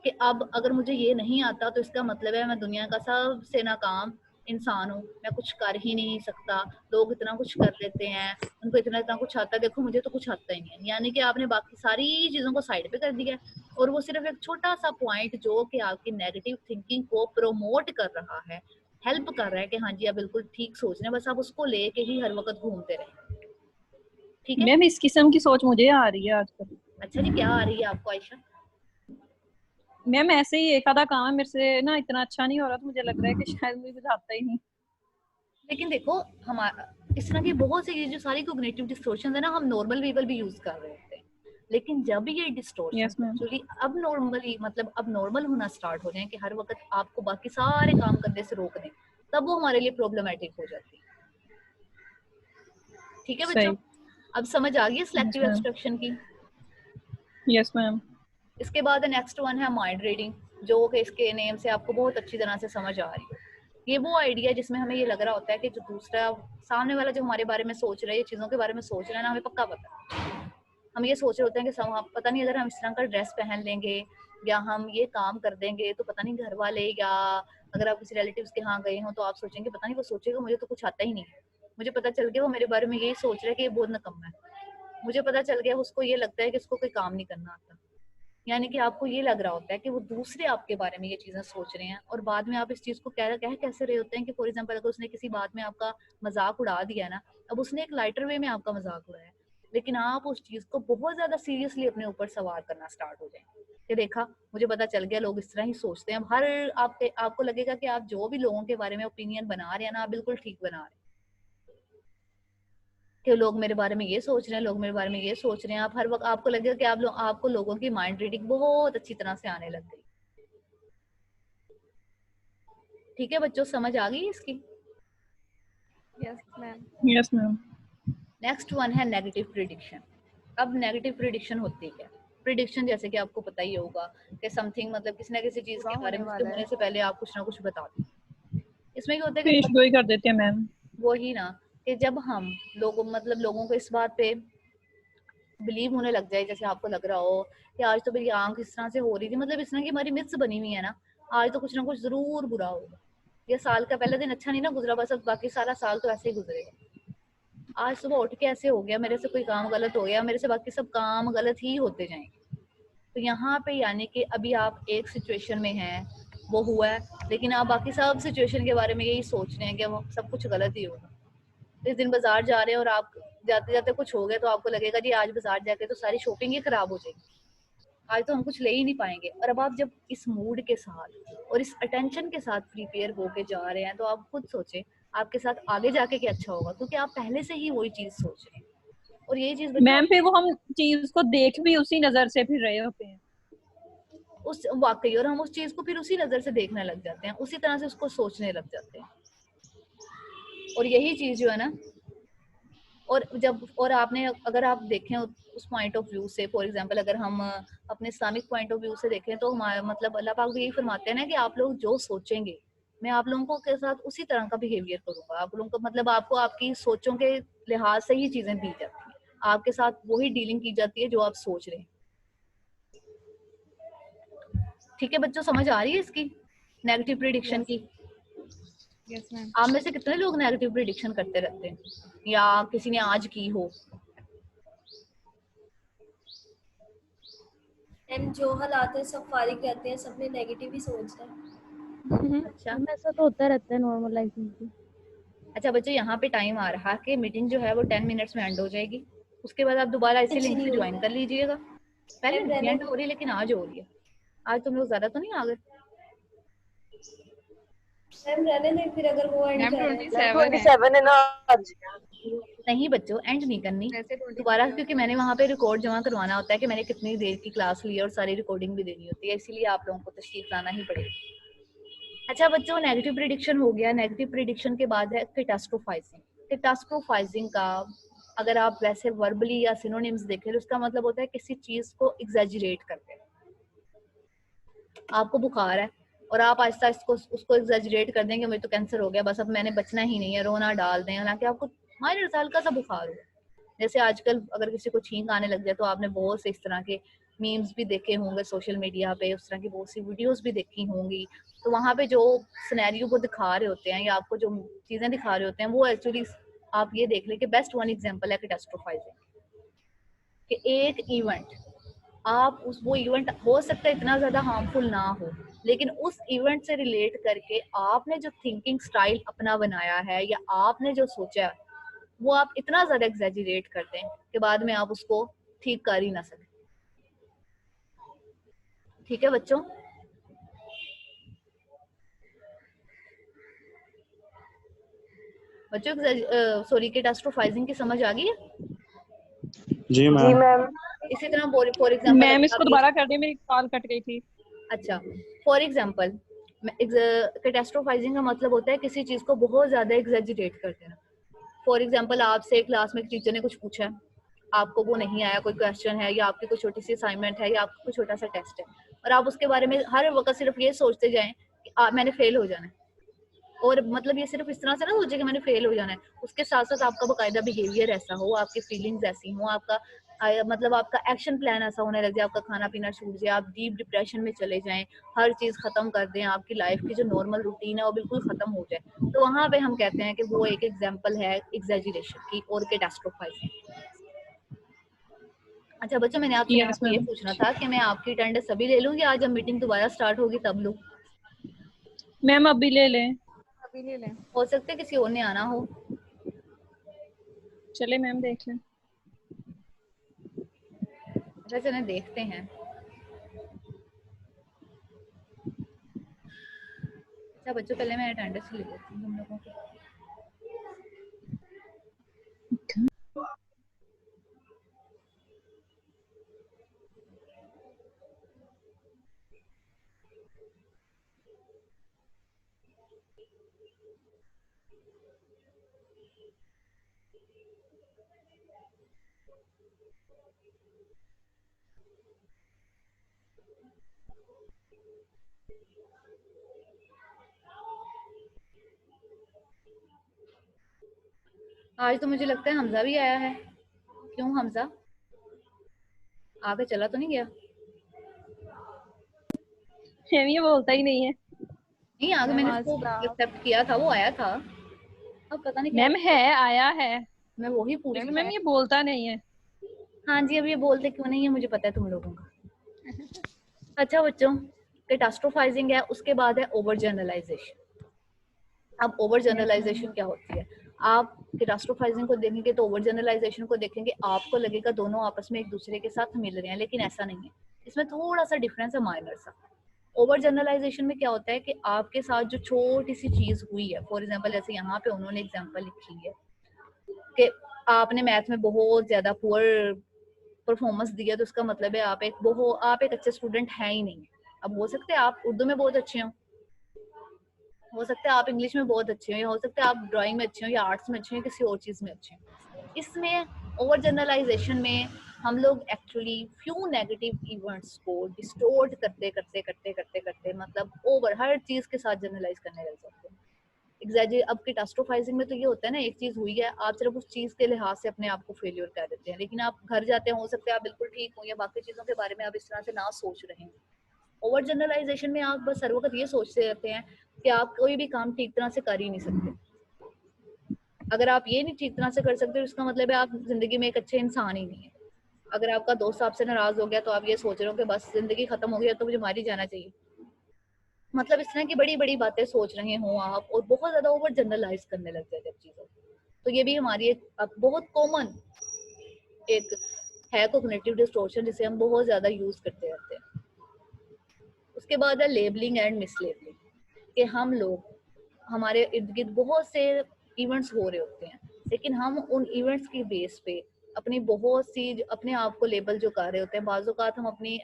कि अब अगर मुझे ये नहीं आता तो इसका मतलब है मैं दुनिया का सबसे नाकाम इंसान हूँ, मैं कुछ कर ही नहीं सकता, लोग इतना कुछ कर लेते हैं, उनको इतना कुछ आता है, देखो मुझे तो कुछ आता ही नहीं है। यानी कि आपने बाकी सारी चीजों को साइड पे कर दिया और वो सिर्फ एक छोटा सा पॉइंट जो कि आपकी नेगेटिव थिंकिंग को प्रमोट कर रहा है, हेल्प कर रहा है कि हाँ जी आप बिल्कुल ठीक सोच रहे हैं, बस आप उसको लेके ही हर वक्त घूमते रहे। ठीक है मैम इस किस्म की सोच मुझे आ रही है आजकल। अच्छा जी क्या आ रही है आपको आयशा? मैम ऐसे ही एक आधा काम है मेरे से ना इतना अच्छा नहीं हो रहा तो मुझे लग रहा है कि शायद मुझे कुछ आता ही नहीं। लेकिन देखो हमारा इस तरह की बहुत सी जो सारी कॉग्निटिव डिस्टॉर्शन है ना, हम नॉर्मल पीपल भी यूज कर रहे होते हैं, लेकिन जब ये डिस्टॉर्शन एक्चुअली अब नॉर्मली मतलब अब नॉर्मल होना स्टार्ट हो जाए कि हर वक्त आपको बाकी सारे काम करने से रोक दें, तब वो हमारे लिए प्रॉब्लमेटिक हो जाती है। ठीक है बच्चों, अब समझ आ गई है सिलेक्टिव एब्स्ट्रैक्शन की? Yes ma'am. इसके बाद नेक्स्ट वन है माइंड रीडिंग, जो कि इसके नेम से आपको बहुत अच्छी तरह से समझ आ रही है। ये वो आइडिया जिसमें हमें ये लग रहा होता है कि जो दूसरा सामने वाला जो हमारे बारे में सोच रहा है, चीजों के बारे में सोच रहा है ना, हमें पक्का पता है। हम ये सोच रहे होते हैं कि पता नहीं अगर हम इस तरह का ड्रेस पहन लेंगे या हम ये काम कर देंगे तो पता नहीं घर वाले, या अगर आप किसी रिलेटिव्स के यहाँ गए हो तो आप सोचेंगे पता नहीं वो सोचेगा मुझे तो कुछ आता ही नहीं है, मुझे पता चल गया वो मेरे बारे में यही सोच रहा है कि ये बहुत निकम्मा है, मुझे पता चल गया उसको ये लगता है कि उसको कोई काम नहीं करना आता। यानी कि आपको ये लग रहा होता है कि वो दूसरे आपके बारे में ये चीजें सोच रहे हैं और बाद में आप इस चीज को कह कैसे रहे होते हैं कि फॉर एग्जांपल अगर उसने किसी बात में आपका मजाक उड़ा दिया ना, अब उसने एक लाइटर वे में आपका मजाक उड़ाया, लेकिन आप उस चीज को बहुत ज्यादा सीरियसली अपने ऊपर सवार करना स्टार्ट हो जाए कि देखा मुझे पता चल गया लोग इस तरह ही सोचते हैं। अब हर आपको लगेगा कि आप जो भी लोगों के बारे में ओपिनियन बना रहे हैं ना, आप बिल्कुल ठीक बना रहे हैं कि लोग मेरे बारे में ये सोच रहे हैं, लोग मेरे बारे में ये सोच रहे हैं। आप हर वक्त आपको लगेगा कि आपको लोगों की माइंड रीडिंग बहुत अच्छी तरह से आने लग गई। ठीक है बच्चों, समझ आ गई इसकी? Yes ma'am. Yes ma'am. Next one है नेगेटिव प्रिडिक्शन। अब नेगेटिव प्रिडिक्शन होती है, प्रिडिक्शन जैसे कि आपको पता ही होगा कि समथिंग मतलब किसी ना किसी चीज के बारे में उसके होने से पहले आप कुछ ना कुछ बता दें। इसमें क्या होता है कि वही कर देते हैं मैम। वही ना कि जब हम लोगों को इस बात पे बिलीव होने लग जाए, जैसे आपको लग रहा हो कि आज तो मेरी आंख इस तरह से हो रही थी, मतलब इस तरह की हमारी मिथ्स बनी हुई है ना, आज तो कुछ ना कुछ जरूर बुरा होगा, ये साल का पहला दिन अच्छा नहीं ना गुजरा, बस अब बाकी सारा साल तो ऐसे ही गुजरेगा। आज सुबह उठ के ऐसे हो गया, मेरे से कोई काम गलत हो गया, मेरे से बाकी सब काम गलत ही होते जाएंगे। तो यहाँ पे यानी कि अभी आप एक सिचुएशन में हैं, वो हुआ है, लेकिन आप बाकी सब सिचुएशन के बारे में यही सोच रहे हैं कि वो सब कुछ गलत ही होगा। इस दिन बाजार जा रहे हैं और आप जाते जाते कुछ हो गया तो आपको लगेगा जी आज बाजार जाके तो सारी शॉपिंग ही खराब हो जाएगी, आज तो हम कुछ ले ही नहीं पाएंगे। और अब आप जब इस मूड के साथ और इस अटेंशन के साथ प्रिपेयर होके जा रहे हैं तो आप खुद सोचें आपके साथ आगे जाके क्या अच्छा होगा, क्योंकि आप पहले से ही वही चीज सोच रहे हैं। और यही चीज मैम फिर वो हम चीज को देख भी उसी नजर से फिर रहे होते हैं उस वाकई, और हम उस चीज को फिर उसी नजर से देखने लग जाते हैं, उसी तरह से उसको सोचने लग जाते हैं। और यही चीज जो है ना, और आपने अगर आप देखें उस पॉइंट ऑफ व्यू से, फॉर एग्जांपल अगर हम अपने इस्लामिक पॉइंट ऑफ व्यू से देखें तो हमारा मतलब अल्लाह पाक भी यही फरमाते हैं ना कि आप लोग जो सोचेंगे मैं आप लोगों के साथ उसी तरह का बिहेवियर करूंगा। आप लोगों को मतलब आपको आपकी सोचों के लिहाज से ही चीजें दी जाती हैं, आपके साथ वही डीलिंग की जाती है जो आप सोच रहे हैं। ठीक है बच्चों, समझ आ रही है इसकी नेगेटिव प्रिडिक्शन की? Yes ma'am. आप में से कितने लोग नेगेटिव प्रिडिक्शन करते रहते हैं या किसी ने आज की हो? एंड जो हालात है सब फारिग रहते हैं, सबने नेगेटिव ही सोचना है। अच्छा, ऐसा तो होता रहता है नॉर्मल लाइफ में। अच्छा बच्चों, यहाँ पे टाइम आ रहा है कि मीटिंग जो है वो 10 मिनट्स में एंड हो जाएगी, उसके बाद आप दोबारा इसी लिंक से ज्वाइन कर लीजिएगा। पहले नहीं एंड हो रही लेकिन आज हो रही है। आज तुम लोग ज्यादा तो नहीं आ गए? मैम रहने दें फिर, अगर वो एंड कर रहे हैं। 27 है ना आज। नहीं बच्चों, एंड नहीं करनी दोबारा, क्योंकि मैंने वहाँ पे रिकॉर्ड जमा करवाना होता है कि मैंने कितनी देर की क्लास ली और सारी रिकॉर्डिंग भी देनी होती है, इसीलिए आप लोगों को तशरीफ लाना ही पड़ेगा। अच्छा बच्चों, नेगेटिव प्रिडिक्शन हो गया। नेगेटिव प्रिडिक्शन के बाद है कैटास्ट्रोफाइजिंग। कैटास्ट्रोफाइजिंग का अगर आप वैसे वर्बली या सिनोनिम्स देखें तो उसका मतलब होता है किसी चीज को एग्जैजरेट करते हैं। आपको बुखार है और आप आहिस्ता उसको एग्जैजरेट कर देंगे मुझे तो कैंसर हो गया, बस अब मैंने बचना ही नहीं है, रोना डाल दें, हालांकि आपको माइनर हल्का सा बुखार हो। जैसे आजकल अगर किसी को छींक आने लग जाए तो आपने बहुत से इस तरह के मीम्स भी देखे होंगे सोशल मीडिया पे, उस तरह की बहुत सी वीडियोस भी देखी होंगी। तो वहाँ पे जो सिनेरियो को दिखा रहे होते हैं या आपको जो चीजें दिखा रहे होते हैं वो एक्चुअली आप ये देख लें कि बेस्ट वन एग्जांपल है कैटास्ट्रोफाइजिंग। कि एक इवेंट आप वो इवेंट हो सकता है इतना ज्यादा हार्मफुल ना हो, लेकिन उस इवेंट से रिलेट करके आपने जो थिंकिंग स्टाइल अपना बनाया है या आपने जो सोचा है वो आप इतना ज्यादा एग्जैजरेट कर दें कि बाद में आप उसको ठीक कर ही ना सकें। ठीक है बच्चों? बच्चों सॉरी, कैटास्ट्रोफाइजिंग की समझ आ गई है? जी मैम। इसी तरह फॉर एग्जांपल मैम इसको दोबारा कर दे, मेरी कॉल कट गई थी। अच्छा, फॉर एग्जांपल कैटास्ट्रोफाइजिंग का मतलब होता है किसी चीज को बहुत ज्यादा एग्जैजरेट कर देना। फॉर एग्जांपल आपसे क्लास में टीचर ने कुछ पूछा, आपको वो नहीं आया, कोई क्वेश्चन है या आपकी कोई छोटी सी असाइनमेंट है या आपका कोई छोटा सा टेस्ट है, और आप उसके बारे में हर वक्त सिर्फ ये सोचते जाएं कि मैंने फेल हो जाना है, और मतलब ये सिर्फ इस तरह से ना सोचे कि मैंने फेल हो जाना है, उसके साथ साथ आपका बाकायदा बिहेवियर ऐसा हो, आपकी फीलिंग्स ऐसी हो, आपका मतलब आपका एक्शन प्लान ऐसा होने लग जाए, आपका खाना पीना छूट जाए, आप डीप डिप्रेशन में चले जाएं, हर चीज खत्म कर दें, आपकी लाइफ की जो नॉर्मल रूटीन है वो बिल्कुल खत्म हो जाए, तो वहां पे हम कहते हैं कि वो एक एग्जांपल है एग्जैजरेशन की और कैटास्ट्रोफाइजिंग। अच्छा बच्चों, मैंने आपसे यहाँ पे ये पूछना था कि मैं आपकी अटेंडेंस अभी ले लूँ या आज जब मीटिंग दोबारा स्टार्ट होगी तब लूँ? मैम अभी ले लें। अभी ले लें। हो सकता है किसी और ने आना हो। चले मैम देख लें। अच्छा चलें देखते हैं। अच्छा बच्चों पहले मैं अटेंडेंस ले लेती हूँ तुम लोगों की। आज तो मुझे लगता है हमजा भी आया है। क्यों हमजा आगे चला तो नहीं गया? ये बोलता ही नहीं है। नहीं आगे मैंने उसको एक्सेप्ट किया था, वो आया था। अब पता नहीं क्या मैम है, आया है। मैं वही पूछ रही हूँ। मैम ये बोलता नहीं है। हाँ जी, अब ये बोलते क्यों नहीं है मुझे पता है तुम लोगों का। अच्छा बच्चों, कैटास्ट्रोफाइजिंग है, उसके बाद है ओवर जनरलाइजेशन। अब ओवर जनरलाइजेशन क्या होती है? आप कैटास्ट्रोफाइजिंग को देखेंगे तो ओवर जनरलाइजेशन को देखेंगे, आपको लगेगा दोनों आपस में एक दूसरे के साथ मिल रहे हैं, लेकिन ऐसा नहीं है। इसमें थोड़ा सा डिफरेंस है, माइनर सा। ओवर जनरलाइजेशन में क्या होता है कि आपके साथ जो छोटी सी चीज हुई है, फॉर एग्जांपल जैसे यहाँ पे उन्होंने एग्जांपल लिखी है कि आपने मैथ में बहुत ज्यादा पुअर परफॉर्मेंस दिया, तो उसका मतलब है आप एक अच्छे स्टूडेंट है ही नहीं। अब हो सकता है आप उर्दू में बहुत अच्छे हो सकता है आप इंग्लिश में बहुत अच्छे हो, या हो सकता है आप ड्राइंग में अच्छे हो, या आर्ट्स में अच्छे हो, या किसी और चीज में अच्छे हो। इसमें ओवर जनरलाइजेशन में हम लोग एक्चुअली फ्यू नेगेटिव इवेंट्स को डिस्टोर्ट करते करते करते करते करते मतलब ओवर हर चीज के साथ जनरलाइज करने लग जाते हैं। अब कैटास्ट्रोफाइजिंग में तो ये होता है ना, एक चीज हुई है, आप सिर्फ उस चीज के लिहाज से अपने आप को फेलियर कर देते हैं, लेकिन आप घर जाते हैं, हो सकता है आप बिल्कुल ठीक हो या बाकी चीजों के बारे में आप इस तरह से ना सोच रहे हैं। ओवर जनरलाइजेशन में आप बस हर वक्त ये सोचते रहते हैं कि आप कोई भी काम ठीक तरह से कर ही नहीं सकते। अगर आप ये नहीं ठीक तरह से कर सकते, इसका मतलब है आप जिंदगी में एक अच्छे इंसान ही नहीं है। अगर आपका दोस्त आपसे नाराज हो गया तो आप ये सोच रहे हो कि बस जिंदगी खत्म हो गई, तो मुझे मार ही जाना चाहिए। मतलब इस तरह की बड़ी बड़ी बातें सोच रहे हो आप, और बहुत ज्यादा ओवर जनरलाइज करने लग जाते हैं चीजों। तो ये भी हमारी एक बहुत कॉमन एक है कॉग्निटिव डिस्टॉर्शन, जिसे हम बहुत ज्यादा यूज करते रहते हैं। उसके बाद है लेबलिंग एंड मिसलेबलिंग, कि हम लोग हमारे इर्द गिर्द बहुत से इवेंट्स हो रहे होते हैं, लेकिन हम उन इवेंट्स की बेस पे अपनी बहुत सी अपने आप को लेबल जो कर रहे होते हैं। बाज़ औक़ात हम अपने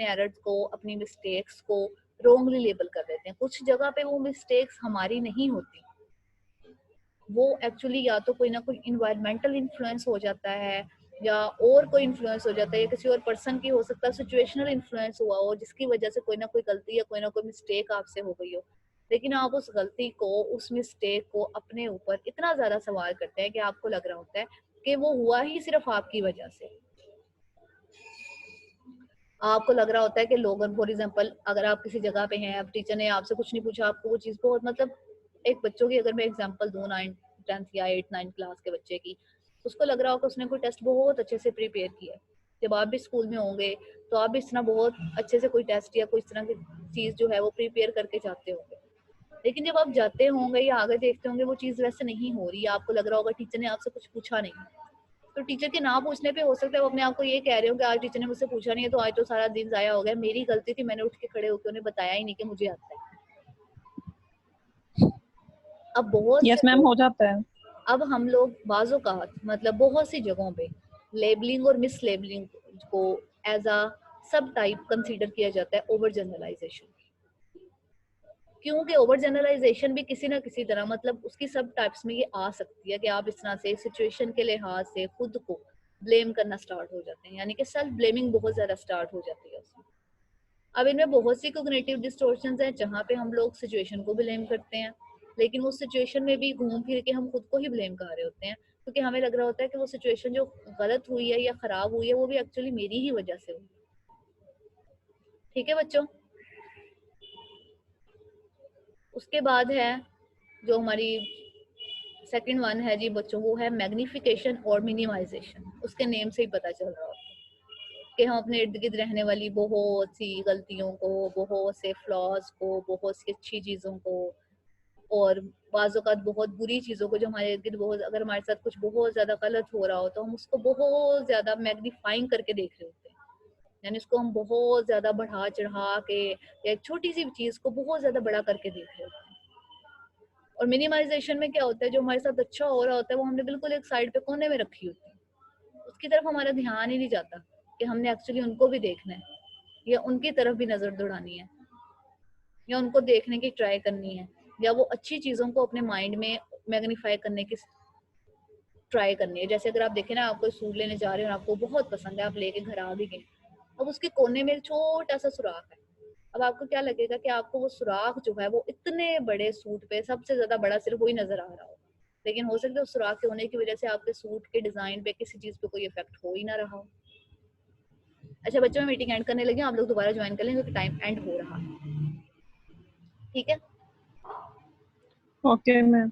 एरर्स को, अपनी मिस्टेक्स को रॉन्गली लेबल कर देते हैं। कुछ जगह पे वो मिस्टेक्स हमारी नहीं होती, वो एक्चुअली या तो कोई ना कोई इन्वायरमेंटल इन्फ्लुएंस हो जाता है, या और कोई इन्फ्लुएंस हो जाता है, या किसी और पर्सन की हो सकता है सिचुएशनल इन्फ्लुएंस हुआ हो, जिसकी वजह से कोई ना कोई गलती या कोई ना कोई मिस्टेक आपसे हो गई हो। लेकिन आप उस गलती को, उस मिस्टेक को अपने ऊपर इतना ज्यादा सवाल करते हैं कि आपको लग रहा होता है कि वो हुआ ही सिर्फ आपकी वजह से। आपको लग रहा होता है कि लोगों, फॉर एग्जांपल अगर आप किसी जगह पे हैं, अब टीचर ने आपसे कुछ नहीं पूछा, आपको वो चीज़ बहुत मतलब एक बच्चों की अगर मैं एग्जांपल दूं 9th 10th या 8th 9th क्लास के बच्चे की, उसको लग रहा होगा उसने कोई टेस्ट बहुत अच्छे से प्रिपेयर किया। जब आप भी स्कूल में होंगे तो आप भी इस तरह बहुत अच्छे से कोई टेस्ट या कोई इस तरह की चीज़ जो है वो प्रिपेयर करके जाते होंगे। लेकिन जब आप जाते होंगे या आगे देखते होंगे वो चीज़ वैसे नहीं हो रही, आपको लग रहा होगा टीचर ने आपसे कुछ पूछा नहीं, तो टीचर के ना पूछने पे हो सकता है वो अपने आप को ये कह रहे हो कि आज टीचर ने मुझसे पूछा नहीं है तो आज तो सारा दिन जाया हो गया, मेरी गलती थी, मैंने उठ के खड़े होकर उन्हें बताया ही नहीं कि मुझे आता है। अब बहुत यस मैम हो जाता है। अब हम लोग बाज़ों का मतलब बहुत सी जगहों पे लेबलिंग और मिस लेबलिंग को एज अ सब टाइप कंसीडर किया जाता है ओवर जनरलाइजेशन। क्योंकि ओवर जनरलाइजेशन भी किसी ना किसी तरह मतलब उसकी सब टाइप्स में ये आ सकती है कि आप इस तरह से सिचुएशन के लिहाज से खुद को ब्लेम करना स्टार्ट हो जाते हैं, यानी कि सेल्फ ब्लेमिंग बहुत ज्यादा स्टार्ट हो जाती है उसमें। अब इनमें बहुत सी कॉग्निटिव डिस्टॉर्शंस हैं जहाँ पे हम लोग सिचुएशन को ब्लेम करते हैं, लेकिन उस सिचुएशन में भी घूम फिर के हम खुद को ही ब्लेम कर रहे होते हैं, क्योंकि हमें लग रहा होता है कि वो सिचुएशन जो गलत हुई है या खराब हुई है वो भी एक्चुअली मेरी ही वजह से हुई। ठीक है बच्चों। उसके बाद है जो हमारी सेकंड वन है जी बच्चों, वो है मैग्निफिकेशन और मिनिमाइजेशन। उसके नेम से ही पता चल रहा होता है कि हम अपने इर्द गिर्द रहने वाली बहुत सी गलतियों को, बहुत से फ्लॉज को, बहुत सी अच्छी चीज़ों को और बाज़ औक़ात बहुत बुरी चीज़ों को जो हमारे इर्द गिर्द बहुत, अगर हमारे साथ कुछ बहुत ज़्यादा गलत हो रहा हो तो हम उसको बहुत ज़्यादा मैग्नीफाइंग करके देख रहे होते हैं। यानी इसको हम बहुत ज्यादा बढ़ा चढ़ा के या एक छोटी सी चीज को बहुत ज्यादा बड़ा करके देख रहे होते हैं। और मिनिमाइजेशन में क्या होता है, जो हमारे साथ अच्छा हो रहा होता है वो हमने बिल्कुल एक साइड पे कोने में रखी होती है, उसकी तरफ हमारा ध्यान ही नहीं जाता कि हमने एक्चुअली उनको भी देखना है या उनकी तरफ भी नजर दौड़ानी है या उनको देखने की ट्राई करनी है या वो अच्छी चीजों को अपने माइंड में मैग्नीफाई करने की ट्राई करनी है। जैसे अगर आप देखें ना, आप कोई सूट लेने जा रहे हो और आपको बहुत पसंद है, आप लेके घर आ भी गए, अब उसके कोने में एक छोटा सा सुराख है, अब आपको क्या लगेगा कि आपको वो सुराख जो है वो इतने बड़े सूट पे सबसे ज्यादा बड़ा सिर्फ वही नजर आ रहा हो, लेकिन हो सकता है उस सुराख के होने की वजह से आपके सूट के डिजाइन पे किसी चीज पे कोई इफेक्ट हो ही ना रहा हो। अच्छा बच्चों, मैं मीटिंग एंड करने लगी, आप लोग दोबारा ज्वाइन कर लें क्योंकि टाइम एंड हो रहा है। ठीक है, ओके मैम।